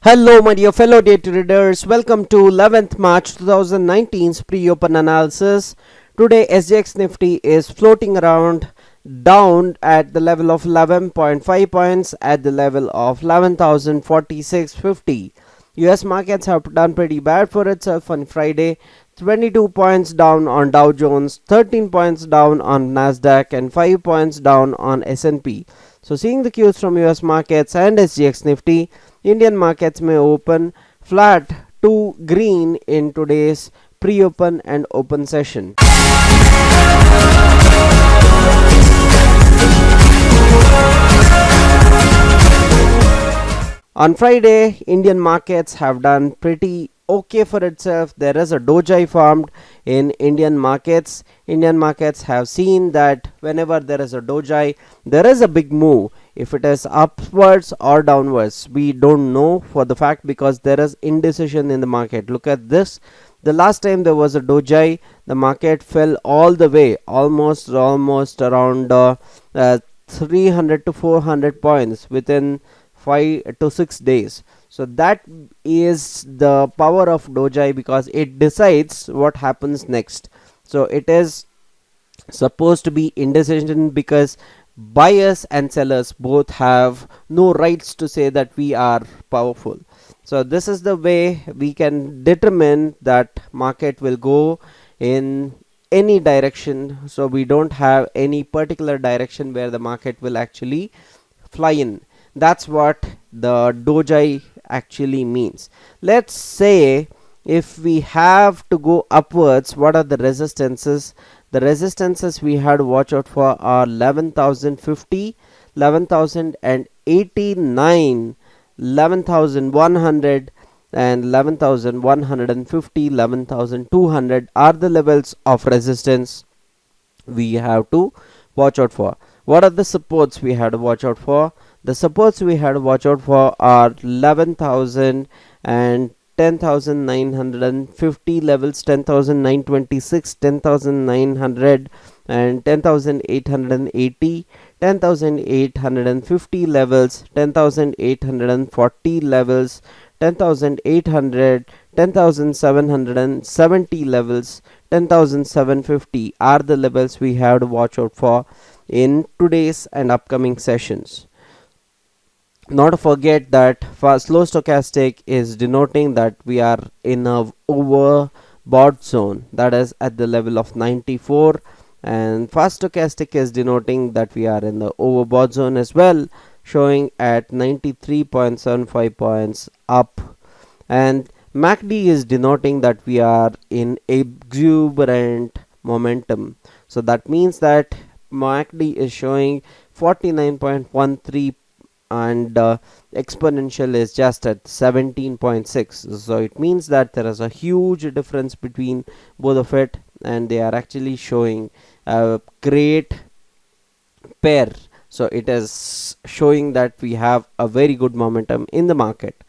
Hello my dear fellow day traders, welcome to 11th March 2019's pre-open analysis. Today SGX Nifty is floating around down at the level of 11.5 points at the level of 11,046.50. US markets have done pretty bad for itself on Friday. 22 points down on DowJones, 13 points down on Nasdaq and 5 points down on S&P. So seeing the cues from US markets and SGX Nifty, Indian markets may open flat to green in today's pre-open and open session. On Friday, Indian markets have done pretty okay for itself. There is a doji formed in Indian markets. Indian markets have seen that whenever there is a doji, there is a big move. If it is upwards or downwards, we don't know for the fact because there is indecision in the market. Look at this. The last time there was a doji, the market fell all the way, almost around 300 to 400 points within 5 to 6 days. So that is the power of doji because it decides what happens next. So it is supposed to be indecision because buyers and sellers both have no rights to say that we are powerful. So this is the way we can determine that market will go in any direction. So we don't have any particular direction where the market will actually fly in. That's what the doji actually means. Let's say if we have to go upwards, what are the resistances? The resistances we had to watch out for are 11,050, 11,089, 11,100 and 11,150, 11,200 are the levels of resistance we have to watch out for. What are the supports we have to watch out for? The supports we have to watch out for are 11,000 and 10,950 levels, 10,926, 10,900 and 10,880, 10,850 levels, 10,840 levels, 10,800, 10,770 levels, 10,750 are the levels we have to watch out for in today's and upcoming sessions. Not to forget that slow stochastic is denoting that we are in a overbought zone, that is at the level of 94, and fast stochastic is denoting that we are in the overbought zone as well, showing at 93.75 points up, and MACD is denoting that we are in exuberant momentum. So that means that MACD is showing 49.13 and exponential is just at 17.6. so it means that there is a huge difference between both of it, and they are actually showing a great pair. So it is showing that we have a very good momentum in the market.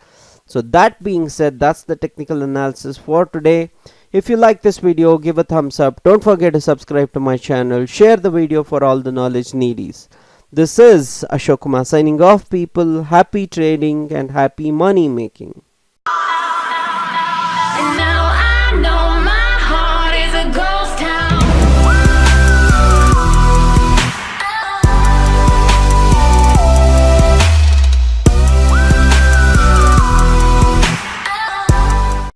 So that being said, that's the technical analysis for today. If you like this video, give a thumbs up. Don't forget to subscribe to my channel. Share the video for all the knowledge needies. This is Ashok Kumar signing off, people. Happy trading and happy money making.